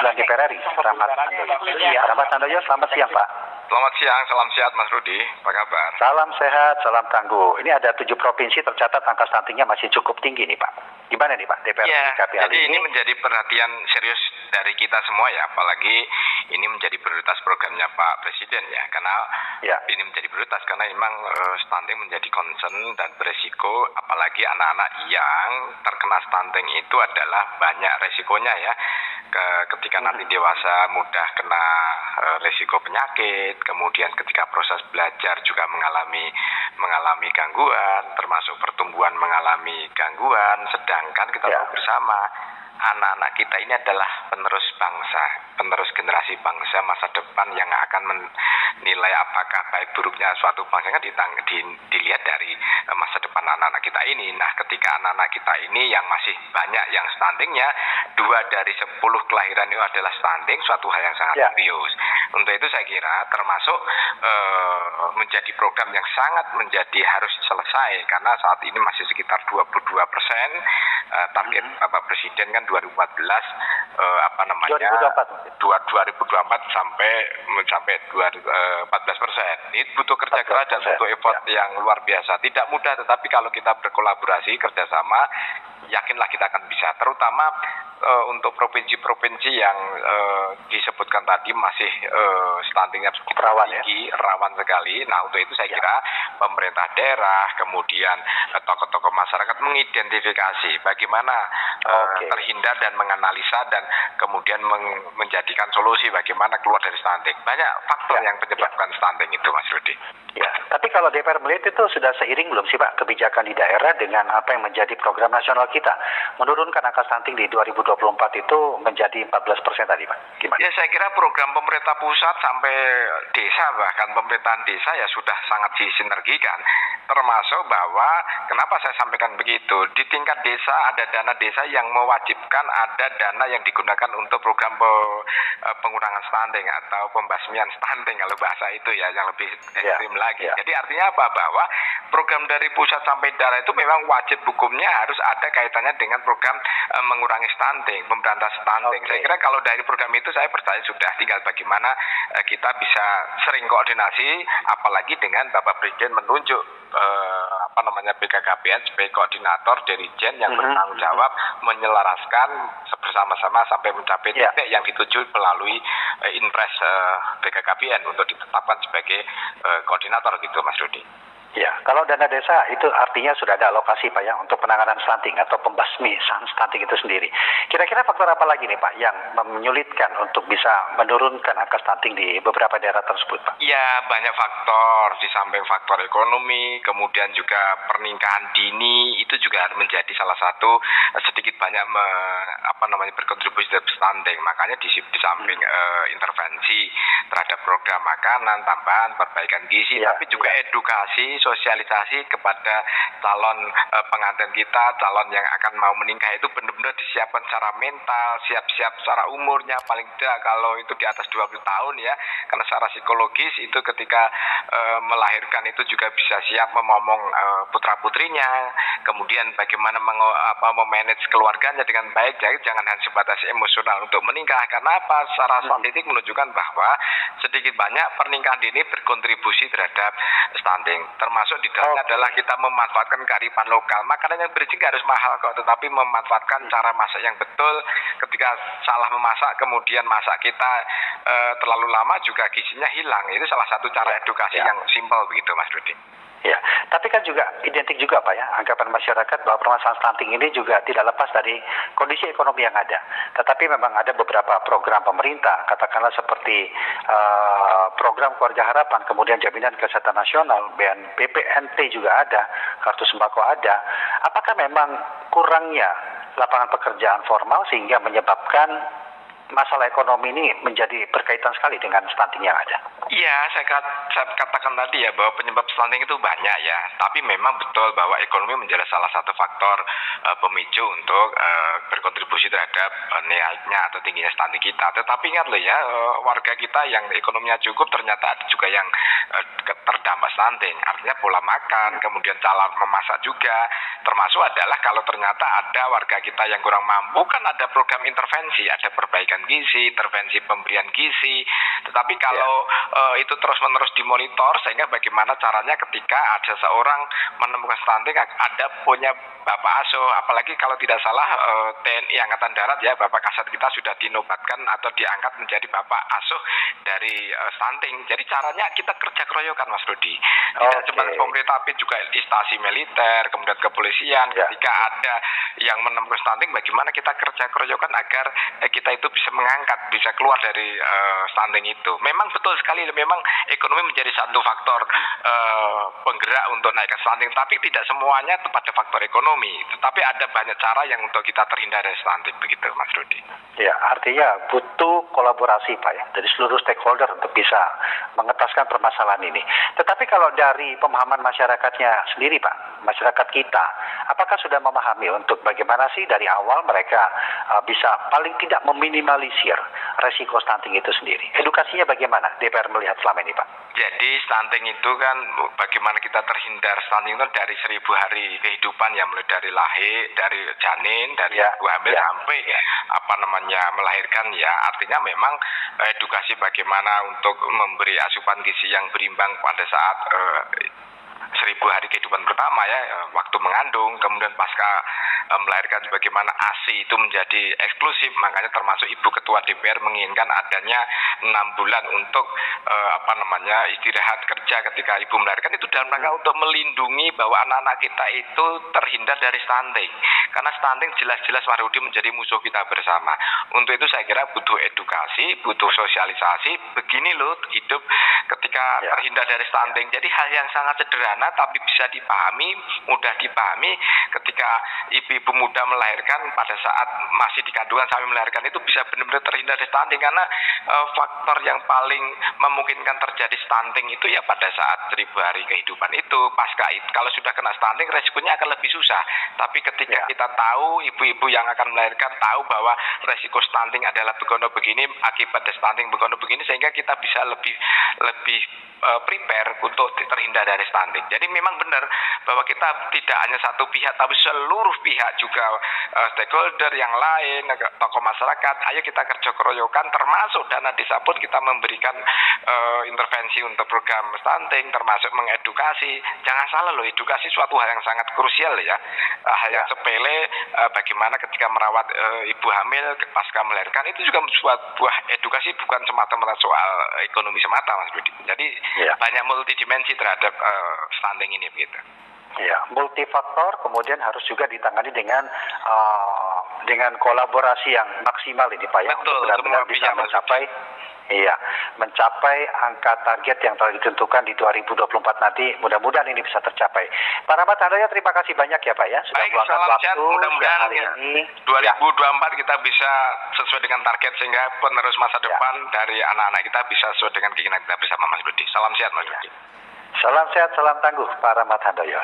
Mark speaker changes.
Speaker 1: 9 DPR RI, Rahmat Handoyo. Rahmat Handoyo, selamat siang Pak.
Speaker 2: Selamat siang, salam sehat Mas Rudi, apa kabar?
Speaker 1: Salam sehat, salam tangguh. Ini ada 7 provinsi tercatat angka stuntingnya masih cukup tinggi nih Pak. Gimana nih Pak DPR menyikapi hal
Speaker 2: jadi ini menjadi perhatian serius dari kita semua ya, apalagi ini menjadi prioritas programnya Pak Presiden ya, karena ini menjadi prioritas karena memang stunting menjadi concern dan beresiko, apalagi anak-anak yang terkena stunting itu adalah banyak resikonya ya. Ketika nanti dewasa mudah kena resiko penyakit, kemudian ketika proses belajar juga mengalami gangguan, termasuk pertumbuhan mengalami gangguan, sedangkan kita tahu bersama anak-anak kita ini adalah penerus bangsa, penerus generasi bangsa masa depan yang akan menilai apakah baik buruknya suatu bangsa kan dilihat dari masa depan anak-anak kita ini. Nah, ketika anak-anak kita ini yang masih banyak yang stuntingnya, 2 dari 10 kelahiran itu adalah stunting, suatu hal yang sangat serius. Untuk itu saya kira termasuk menjadi program yang sangat harus selesai karena saat ini masih sekitar 22%, target Bapak Presiden kan 2014 sampai 14%. Ini butuh kerja keras dan butuh effort yang luar biasa. Tidak mudah, tetapi kalau kita berkolaborasi kerjasama, yakinlah kita akan bisa. Terutama untuk provinsi-provinsi yang disebutkan tadi masih stuntingnya tinggi, rawan sekali. Nah, untuk itu saya kira pemerintah daerah, kemudian tokoh-tokoh masyarakat mengidentifikasi bagaimana terhindar dan menganalisa dan kemudian menjadikan solusi bagaimana keluar dari stunting. Banyak faktor yang menyebabkan stunting itu, Mas Rudi.
Speaker 1: Ya, tapi kalau DPR melihat itu sudah seiring belum sih Pak kebijakan di daerah dengan apa yang menjadi program nasional kita menurunkan angka stunting di 2024 itu menjadi 14% tadi Pak? Gimana?
Speaker 2: Ya, saya kira program pemerintah pusat sampai desa, bahkan pemerintahan desa ya sudah sangat disinergikan. Termasuk bahwa kenapa saya sampaikan begitu, di tingkat desa ada dana desa yang mewajibkan ada dana yang digunakan untuk program pengurangan stunting atau pembasmian stunting kalau bahasa itu ya, yang lebih ekstrim lagi. Jadi artinya apa? Bahwa program dari pusat sampai daerah itu memang wajib hukumnya harus ada kaitannya dengan program mengurangi stunting, memberantas stunting. Saya kira kalau dari program itu saya percaya sudah, tinggal bagaimana kita bisa sering koordinasi, apalagi dengan Bapak Presiden menunjuk BKKBN sebagai koordinator Dirjen yang bertanggung jawab menyelaraskan bersama-sama sampai mencapai titik yang dituju melalui Inpres BKKBN untuk ditetapkan sebagai koordinator gitu, Mas Rudi.
Speaker 1: Ya, kalau dana desa itu artinya sudah ada alokasi Pak ya untuk penanganan stunting atau pembasmi stunting itu sendiri. Kira-kira faktor apa lagi nih Pak yang menyulitkan untuk bisa menurunkan angka stunting di beberapa daerah tersebut Pak?
Speaker 2: Ya, banyak faktor, di samping faktor ekonomi, kemudian juga pernikahan dini itu juga menjadi salah satu sedikit banyak berkontribusi terhadap stunting. Makanya di samping intervensi terhadap program makanan, tambahan, perbaikan gizi, tapi juga edukasi, sosialisasi kepada calon pengantin kita, calon yang akan mau menikah itu benar-benar disiapkan secara mental, siap-siap secara umurnya, paling tidak kalau itu di atas 20 tahun ya, karena secara psikologis itu ketika melahirkan itu juga bisa siap memomong putra-putrinya, kemudian bagaimana memanage keluarganya dengan baik, jadi jangan hanya sebatas emosional untuk menikah. Karena apa? Secara statistik menunjukkan bahwa sedikit banyak pernikahan dini berkontribusi terhadap stunting. Termasuk di dalamnya adalah kita memanfaatkan kearifan lokal. Makanan yang bergizi harus mahal kok, tetapi memanfaatkan cara masak yang betul. Ketika salah memasak, kemudian masak kita terlalu lama juga gizinya hilang. Itu salah satu cara edukasi yang simpel begitu, Mas Rudi.
Speaker 1: Ya, tapi kan juga identik juga Pak ya, anggapan masyarakat bahwa permasalahan stunting ini juga tidak lepas dari kondisi ekonomi yang ada. Tetapi memang ada beberapa program pemerintah, katakanlah seperti program Keluarga Harapan, kemudian Jaminan Kesehatan Nasional, BPNT juga ada, Kartu Sembako ada. Apakah memang kurangnya lapangan pekerjaan formal sehingga menyebabkan masalah ekonomi ini menjadi berkaitan sekali dengan stunting yang ada?
Speaker 2: Iya, saya katakan tadi ya bahwa penyebab stunting itu banyak ya. Tapi memang betul bahwa ekonomi menjadi salah satu faktor pemicu untuk berkontribusi terhadap naiknya atau tingginya stunting kita. Tetapi ingat loh ya, warga kita yang ekonominya cukup ternyata ada juga yang terdampak stunting. Artinya pola makan, kemudian cara memasak juga, termasuk adalah kalau ternyata ada warga kita yang kurang mampu, kan ada program intervensi, ada perbaikan gizi, intervensi pemberian gizi. Tetapi kalau itu terus-menerus dimonitor, sehingga bagaimana caranya ketika ada seorang menemukan stunting, ada punya bapak asuh, apalagi kalau tidak salah TNI Angkatan Darat ya, Bapak Kasat kita sudah dinobatkan atau diangkat menjadi bapak asuh dari stunting. Jadi caranya kita kerja keroyokan, Mas Rudi. Tidak cuma pemerintah, tapi juga instansi militer, kemudian kepolisian. Ketika ada yang menemukan stunting, bagaimana kita kerja keroyokan agar kita itu bisa mengangkat, bisa keluar dari stunting itu. Memang betul sekali, memang ekonomi menjadi satu faktor penggerak untuk naikkan stunting, tapi tidak semuanya pada faktor ekonomi. Tetapi ada banyak cara yang untuk kita terhindar dari stunting, begitu Mas Rudi.
Speaker 1: Ya, artinya butuh kolaborasi Pak ya, dari seluruh stakeholder untuk bisa mengetaskan permasalahan ini. Tetapi kalau dari pemahaman masyarakatnya sendiri Pak, masyarakat kita, apakah sudah memahami untuk bagaimana sih dari awal mereka bisa paling tidak meminimalisir resiko stunting itu sendiri? Edukasinya bagaimana DPR melihat selama ini Pak?
Speaker 2: Jadi stunting itu kan bagaimana kita terhindar stunting itu dari 1000 hari kehidupan ya, mulai dari lahir, dari janin, dari ibu hamil sampai melahirkan ya. Artinya memang edukasi bagaimana untuk memberi asupan gizi yang berimbang pada saat 1000 hari kehidupan pertama ya, waktu mengandung, kemudian pasca melahirkan, bagaimana ASI itu menjadi eksklusif. Makanya termasuk Ibu Ketua DPR menginginkan adanya 6 bulan untuk istirahat kerja ketika ibu melahirkan, itu dalam rangka untuk melindungi bahwa anak-anak kita itu terhindar dari stunting. Karena stunting jelas-jelas Mas Rudi menjadi musuh kita bersama. Untuk itu saya kira butuh edukasi, butuh sosialisasi. Begini loh hidup ketika terhindar dari stunting. Jadi hal yang sangat sederhana tapi bisa dipahami, mudah dipahami. Ketika ibu-ibu muda melahirkan, pada saat masih di kandungan sampai melahirkan, itu bisa benar-benar terhindar dari stunting. Karena faktor yang paling memungkinkan terjadi stunting itu ya pada saat 1000 hari kehidupan itu. Pasca itu kalau sudah kena stunting resikonya akan lebih susah. Tapi ketika kita tahu, ibu-ibu yang akan melahirkan tahu bahwa resiko stunting adalah begini, akibat stunting begini, sehingga kita bisa lebih prepare untuk terhindar dari stunting. Jadi memang benar bahwa kita tidak hanya satu pihak, tapi seluruh pihak juga, stakeholder yang lain, tokoh masyarakat. Ayo kita kerja keroyokan, termasuk dana desa pun kita memberikan intervensi untuk program stunting, termasuk mengedukasi. Jangan salah loh, edukasi suatu hal yang sangat krusial ya. Hal yang sepele, bagaimana ketika merawat ibu hamil pasca melahirkan, itu juga sebuah edukasi, bukan semata-mata soal ekonomi semata Mas Budi. Jadi banyak multidimensi terhadap stunting ini begitu.
Speaker 1: Ya, multifaktor, kemudian harus juga ditangani dengan kolaborasi yang maksimal ini Pak ya.
Speaker 2: Betul,
Speaker 1: untuk benar-benar bisa mencapai angka target yang telah ditentukan di 2024 nanti. Mudah-mudahan ini bisa tercapai. Pak Rahmat Handoyo, terima kasih banyak ya Pak ya sudah meluangkan waktu.
Speaker 2: Mudah-mudahan
Speaker 1: hari ini
Speaker 2: 2024 kita bisa sesuai dengan target, sehingga penerus masa depan dari anak-anak kita bisa sesuai dengan keinginan kita bersama Mas Budi. Salam sehat Mas Budi.
Speaker 1: Salam sehat, salam tangguh Pak Rahmat Handoyo.